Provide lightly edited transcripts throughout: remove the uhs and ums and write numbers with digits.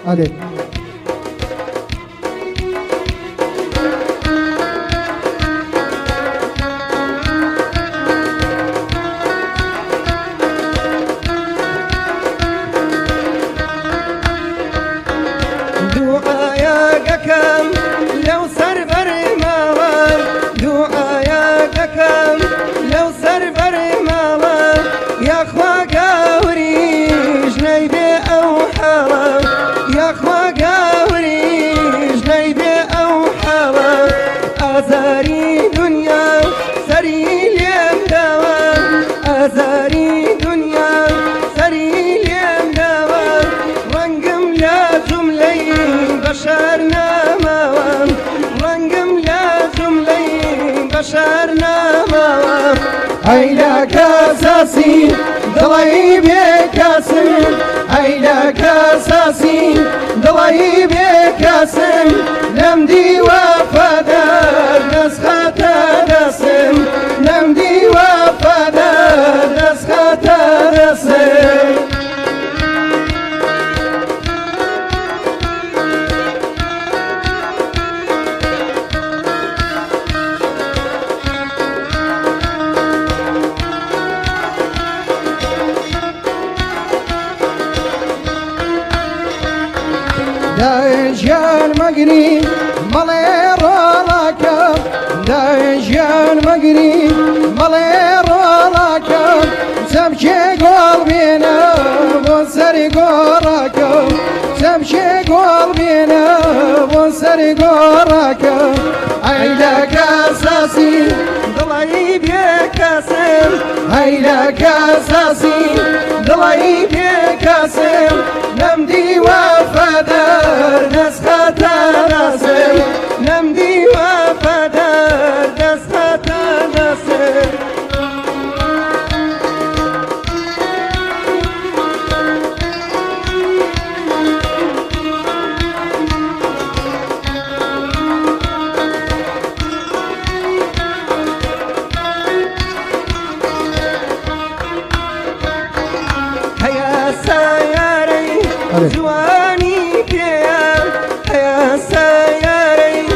عليك. دعاياكم لو سربر ماوان دعاياكم لو سربر ماوان يا خوا قاوري جنيبي او حرام يا خوا قاوري جنيبي او حرام ازاري دنيا سري ليم دوام ازاري دنيا سري ليم دوام رنقم لازم لي بشرنا موام رنقم لازم لي بشرنا موام هيلك اساسي ضلعي بكاسم هيلك اساسي ضلعي بكاسم نمدي وفدار نسخة رسم نمدي وفدار نسخة رسم دايجان مقري مالي رولاكا دايجان مقري مالي رولاكا سمشي قلبينا بنسري قراكا سمشي قلبينا بنسري قراكا هيلك اساسي ضلعي بكاسم هيلك اساسي ضلعي بكاسم نمدي وفدار نسخة رسم نمدي وفدار نسخة رسم هيا سياري جواني فيها هيا سياري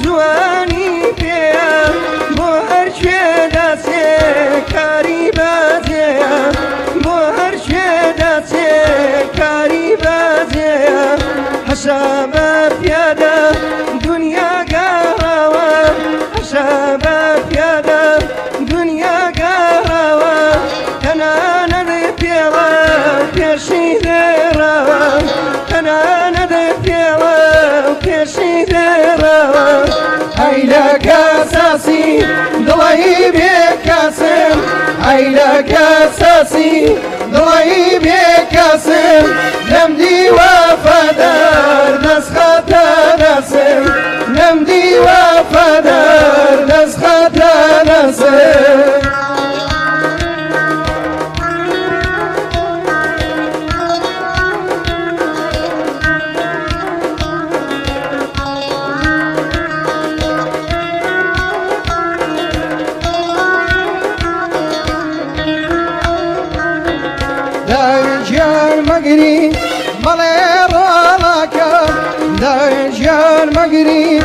جواني فيها بوهر شداسي كاري بازيا بوهر شداسي كاري بازيا حشابة فيادا دنيا قهوة حشابة فيادا دنيا قهوة أنا نذفيرا بيشي ذيرا أنا نذفيرا بيشي ذيرا هيلك اساسي ضلعي بكاسم هيلك اساسي ضلعي بكاسم نمدي وفدار نسخة رسم نمدي وفدار نسخة رسم دايجان مقري مالي رولاكا دايجان مقري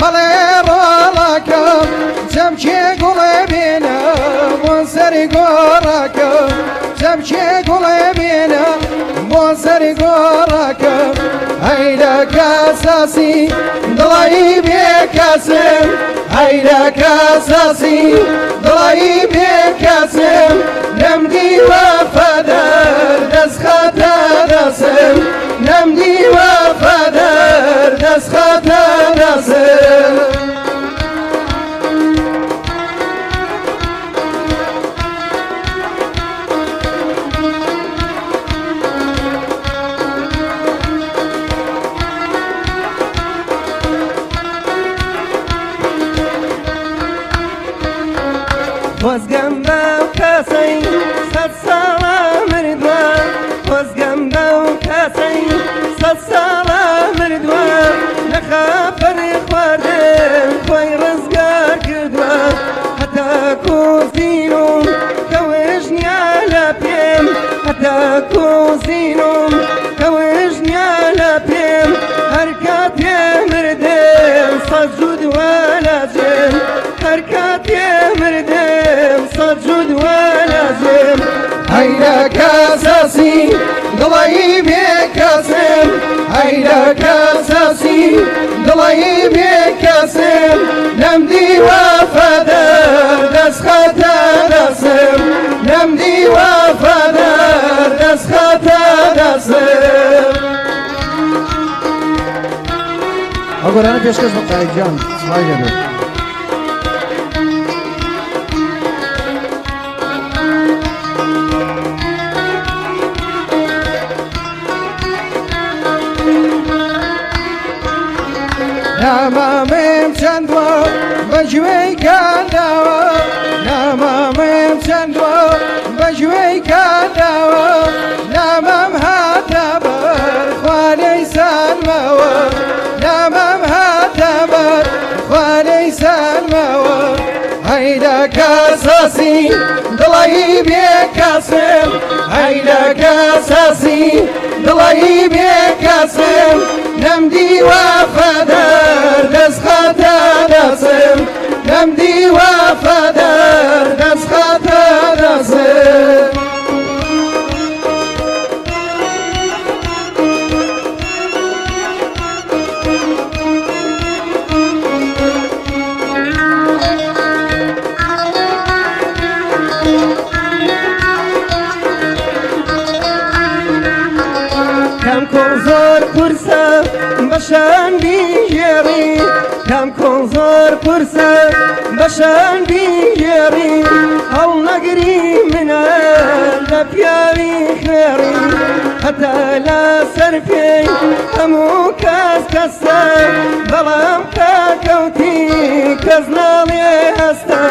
مالي رولاكا سمشي قلبينا بنسري قراكا سمشي قلبينا بنسري قراكا هيلك اساسي ضلعي بكاسم هيلك اساسي ضلعي بكاسم نمدي وفدار نسخة رسم نمدي وفدار نسخة رسم وزقم بوكاسي صد صلاة مردوان وزقم بوكاسي صد صلاة مردوان نخافر خواردن خوي رزقار كردوان حتى كوزينوم كوجني على بيم حتى كوزينوم كوجني على بيم هركات مردم سجود ولازم هيدا كاساسي دڵی بێکەسم هەیدا کەساسی دڵی بێکەسم لەم دیوە فەدەر دەستخەتە دەسم لەم دیوە فەدەر دەستخەتە دەسم. ئەگۆرانە پێشکەش بە قایقجان سڵای دەبێت. نامامم چەندوە بەگوێی کانداوە نامامم چەندوە بەگوێی کانداوە نامەم هاتە بەر خوانەی سالمەوە نامەم هاتە بەر خوانەی سالمەوە هەیدا کەساسی دڵی بێکەسم هەیدا کەساسی دڵی بێکەسم لەم دیوە فەدەر دەستخەتە دەسم لەم دیوە فەدەر دەستخەتە دەسم. کەم کۆڵ زۆر قورسە بەشان بیژێڕی کەم کۆڵ زۆر قورسە بەشان بیژێڕی هەڵ نەگری منە لە پیاوی خوێڕی هەتا لە سەر پێی هەموو کەس کەسە بەڵام کاکەوتی کەس ناڵێ هەستە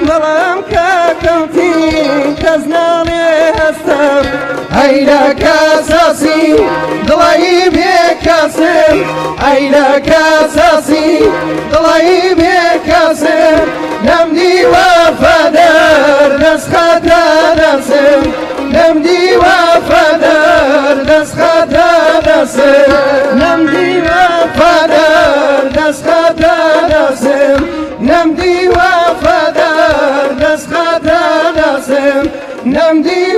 بەڵام کاکەوتی کەس ناڵێ هەستە هەیدا کەساسی دڵی بێکەسم هەیدا کەساسی دڵی بێکەسم لەم دیوە فەدەر دەستخەتە دەسم لەم دیوە فەدەر دەستخەتە دەسم لەم دیوە فەدەر دەستخەتە دەسم لەم دیوە فەدەر دەستخەتە دەسم لەم دیوە